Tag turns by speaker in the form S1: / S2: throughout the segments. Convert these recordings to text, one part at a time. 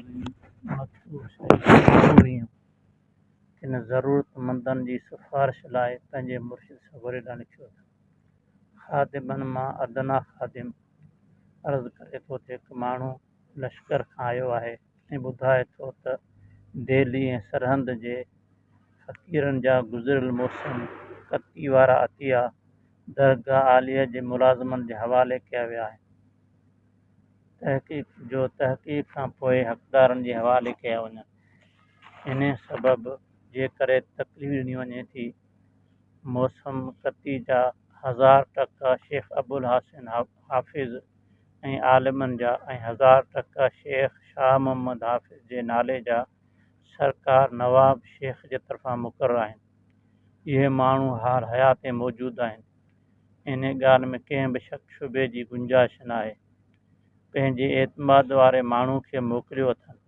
S1: मकतूब शरीफ़ किन ज़रूरतमंदनि जी सिफ़ारिश लाइ पंहिंजे मुर्शिद सॻोरे ॾांहुं लिखियो अथनि। ख़ादिमनि मां अदना ख़ादिम अर्ज़ु करे थो त हिकु माण्हू लश्कर खां आयो आहे ऐं ॿुधाए थो त दिल्ली ऐं सरहंद जे फ़क़ीरनि जा गुज़िरियल मौसम कती वारा अतिया दरगाह आलिया जे मुलाज़िमनि जे हवाले कया विया आहिनि। तहक़ीक़ खां पोइ हक़दारनि जे हवाले कया वञनि। इन सबबि जेकरे तकलीफ़ ॾिनी वञे थी, मौसम कती जा 1000% शेख अबुल हासिन हाफ़िज़ ऐं आलिमनि जा ऐं 1000% शेख शाह मोहम्मद हाफ़िज़ जे नाले जा सरकार नवाब शेख जे तरफ़ां मुक़ररु आहिनि। इहे माण्हू हाल हयात ऐं मौजूदु आहिनि। इन ॻाल्हि में कंहिं बि शक शुबे जी गुंजाइश न आहे। पंहिंजे एतमाद वारे माण्हू खे मोकिलियो अथनि।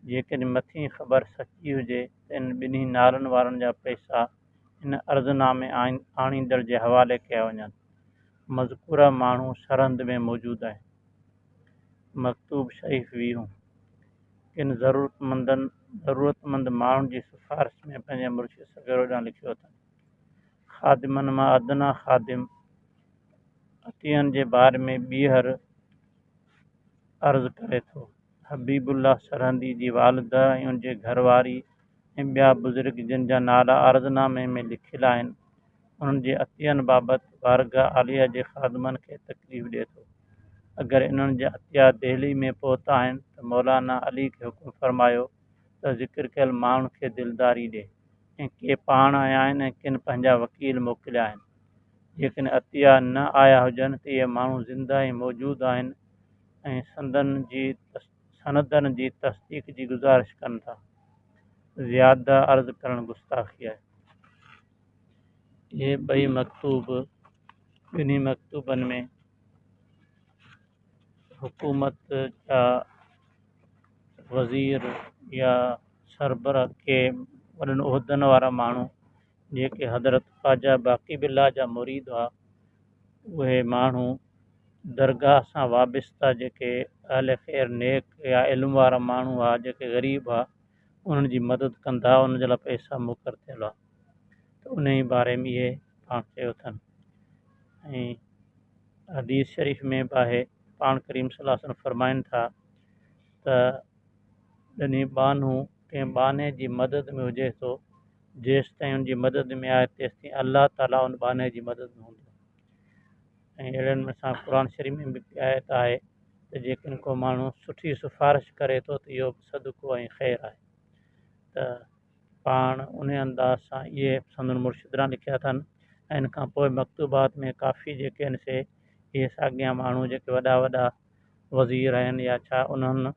S1: जेकॾहिं मथीं ख़बर सची हुजे त इन ॿिन्ही नालनि वारनि जा पैसा इन अर्ज़नामे आणींदड़ जे हवाले कया वञनि। मज़कूरा माण्हू सरहंद में मौजूदु आहिनि। मकतूब शरीफ़ 20 किन ज़रूरतमंद माण्हुनि जी सिफ़ारिश में पंहिंजे मुर्शिद सॻोरे ॾांहुं लिखियो अथनि। ख़ादिमनि मां अदना ख़ादिम अतियनि जे बारे में ॿीहर अर्ज़ु करे थो। हबीबुल्लाह सरहंदी जी वालिदा ऐं उनजे घरवारी ऐं ॿिया बुज़ुर्ग जिन जा नाला अर्ज़नामे में लिखियल आहिनि, उन्हनि जे अतियनि बाबति बारगाह आलिया जे ख़ादिमनि खे तकलीफ़ ॾिए थो। अगरि इन्हनि जा अतिया दिल्ली में पहुता आहिनि त मौलाना अली खे हुकुम फरमायो त ज़िक्र कयल माण्हुनि खे दिलदारी ॾिए ऐं के पाण आया आहिनि ऐं किन पंहिंजा वकील मोकिलिया आहिनि। जेकॾहिं अतिया न आया हुजनि त इहे माण्हू ज़िंदा ऐं मौजूदु आहिनि ऐं सनदनि जी तस्दीक़ जी गुज़ारिश कनि था। ज़ियादा अर्ज़ु करणु गुस्ताखी आहे। इहे ॿई मकतूब ॿिन्ही मकतूबनि में हुकूमत जा वज़ीर या सरबराह के वॾनि उहिदनि वारा माण्हू जेके हज़रत ख़्वाजा बाक़ी बिल्ला जा मुरीद हुआ, उहे माण्हू दरगाह सां वाबिस्ता जेके अहले ख़ैर नेक या इल्म वारा माण्हू हुआ, जेके ग़रीब हुआ, उन्हनि जी मदद कंदा, उन जे लाइ पैसा मुक़ररु थियल हुआ। त उन ई बारे में इहे पाण चयो अथनि। ऐं हदीस शरीफ़ में बि आहे, पाण करीम सल्लल्लाहु अलैहि वसल्लम फ़रमाइनि था त जॾहिं बानू कंहिं बाने जी मदद में हुजे थो, जेसि ताईं उनजी मदद में आहे तेसि ताईं अल्लाह ताला उन बाने जी मदद में हूंदो। ऐं अहिड़नि में सां क़ुर शरीफ़ में बि आयत आहे त जेकॾहिं को माण्हू सुठी सिफ़ारिश करे थो त इहो सदको ऐं ख़ैरु आहे। त पाण उन अंदाज़ सां इहे संदन मुर्शिद लिखिया अथनि। ऐं इन खां पोइ मकतूबात में काफ़ी जेके आहिनि से इहे साॻिया माण्हू जेके वॾा वॾा वज़ीर आहिनि या छा, उन्हनि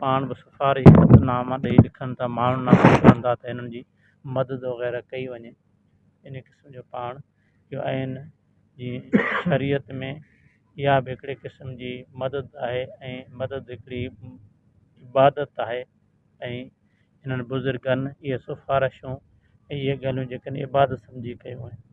S1: पाण बि सिफ़ारिशनामा ॾेई लिखनि था, माण्हू नाला लिखनि था त हिननि जी मदद वग़ैरह कई वञे। इन क़िस्म जो पाण जो आहिनि जीअं शरीयत में इहा बि हिकिड़े क़िस्म जी मदद आहे ऐं मदद हिकिड़ी इबादत आहे। ऐं हिननि बुज़ुर्गनि इहे सिफ़ारिशूं ऐं इहे ॻाल्हियूं जेकॾहिं इबादत सम्झी कयूं आहिनि।